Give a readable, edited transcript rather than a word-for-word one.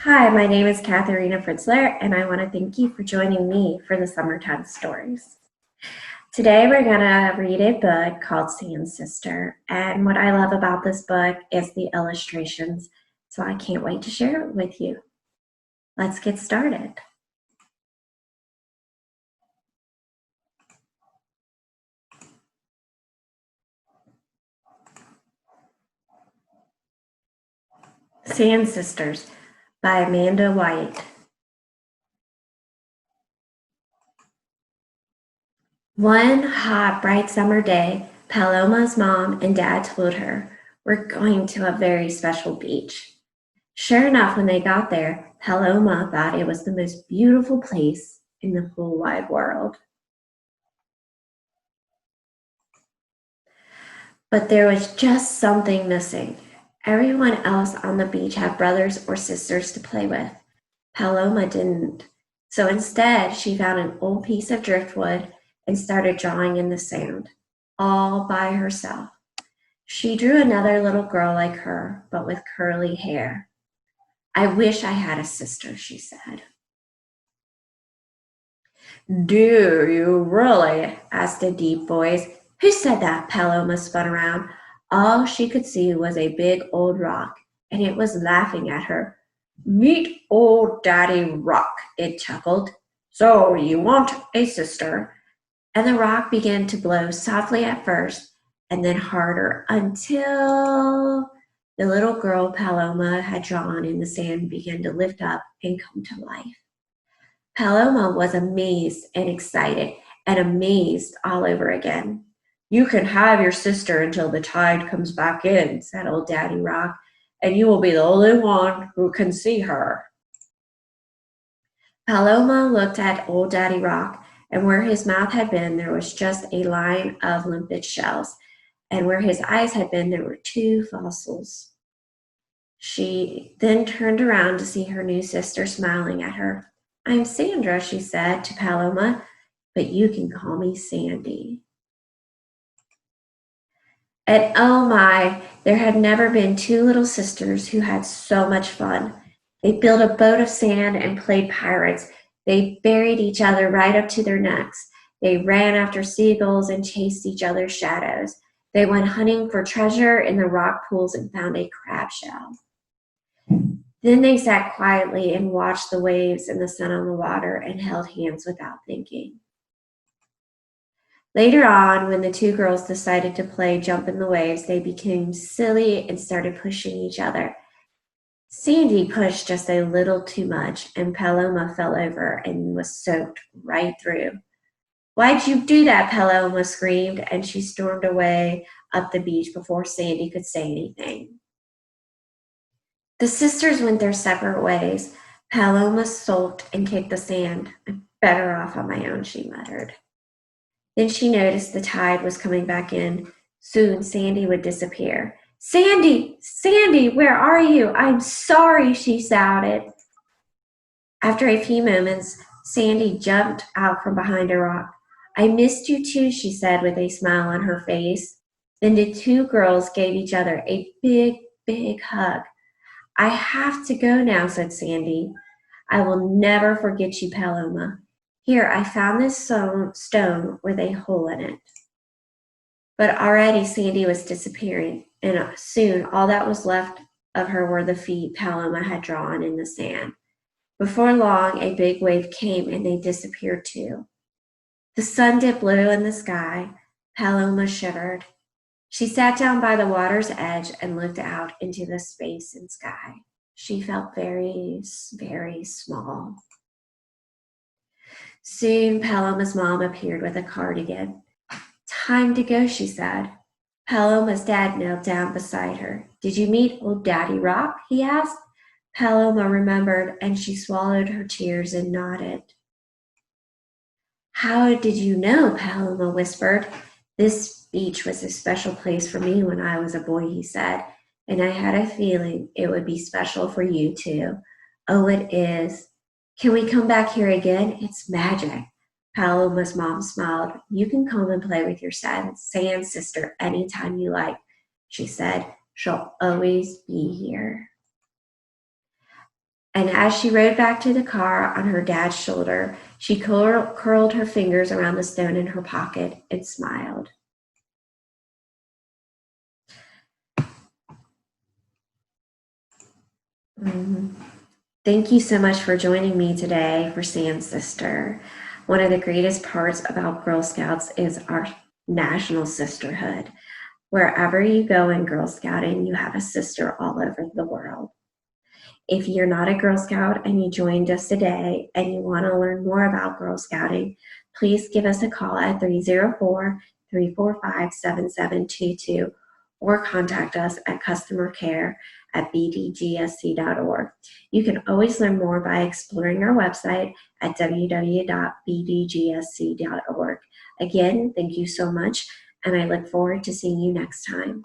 Hi, my name is Katharina Fritzler, and I want to thank you for joining me for the Summertime Stories. Today, we're going to read a book called Sand Sister, and what I love about this book is the illustrations, so I can't wait to share it with you. Let's get started. Sand Sisters by Amanda White. One hot, bright summer day, Paloma's mom and dad told her, "We're going to a very special beach." Sure enough, when they got there, Paloma thought it was the most beautiful place in the whole wide world. But there was just something missing. Everyone else on the beach had brothers or sisters to play with. Paloma didn't. So instead, she found an old piece of driftwood and started drawing in the sand, all by herself. She drew another little girl like her, but with curly hair. "I wish I had a sister," she said. "Do you really?" asked a deep voice. "Who said that?" Paloma spun around. All she could see was a big old rock, and it was laughing at her. "Meet old Daddy Rock," it chuckled. "So you want a sister?" And the rock began to blow softly at first, and then harder until the little girl Paloma had drawn in the sand began to lift up and come to life. Paloma was amazed and excited and amazed all over again. "You can have your sister until the tide comes back in," said old Daddy Rock, "and you will be the only one who can see her." Paloma looked at old Daddy Rock, and where his mouth had been, there was just a line of limpid shells, and where his eyes had been, there were two fossils. She then turned around to see her new sister smiling at her. "I'm Sandra," she said to Paloma, "but you can call me Sandy." And oh my, there had never been two little sisters who had so much fun. They built a boat of sand and played pirates. They buried each other right up to their necks. They ran after seagulls and chased each other's shadows. They went hunting for treasure in the rock pools and found a crab shell. Then they sat quietly and watched the waves and the sun on the water and held hands without thinking. Later on, when the two girls decided to play jump in the waves, they became silly and started pushing each other. Sandy pushed just a little too much, and Paloma fell over and was soaked right through. "Why'd you do that?" Paloma screamed, and she stormed away up the beach before Sandy could say anything. The sisters went their separate ways. Paloma sulked and kicked the sand. "I'm better off on my own," she muttered. Then she noticed the tide was coming back in. Soon Sandy would disappear. "Sandy! Sandy, where are you? I'm sorry," she shouted. After a few moments, Sandy jumped out from behind a rock. "I missed you too," she said with a smile on her face. Then the two girls gave each other a big, big hug. "I have to go now," said Sandy. "I will never forget you, Paloma. Here, I found this stone with a hole in it." But already Sandy was disappearing, and soon all that was left of her were the feet Paloma had drawn in the sand. Before long, a big wave came, and they disappeared too. The sun dipped low in the sky. Paloma shivered. She sat down by the water's edge and looked out into the space and sky. She felt very, very small. Soon Paloma's mom appeared with a cardigan. "Time to go," she said. Paloma's dad knelt down beside her. "Did you meet old Daddy Rock?" he asked. Paloma remembered, and she swallowed her tears and nodded. "How did you know?" Paloma whispered. "This beach was a special place for me when I was a boy," he said, "and I had a feeling it would be special for you too." "Oh, it is. Can we come back here again? It's magic." Paloma's mom smiled. "You can come and play with your sand sister anytime you like," she said. "She'll always be here." And as she rode back to the car on her dad's shoulder, she curled her fingers around the stone in her pocket and smiled. Thank you so much for joining me today for Sam's Sister. One of the greatest parts about Girl Scouts is our national sisterhood. Wherever you go in Girl Scouting, you have a sister all over the world. If you're not a Girl Scout and you joined us today and you want to learn more about Girl Scouting, please give us a call at 304-345-7722 or contact us at customer care at bdgsc.org. You can always learn more by exploring our website at www.bdgsc.org. Again, thank you so much, and I look forward to seeing you next time.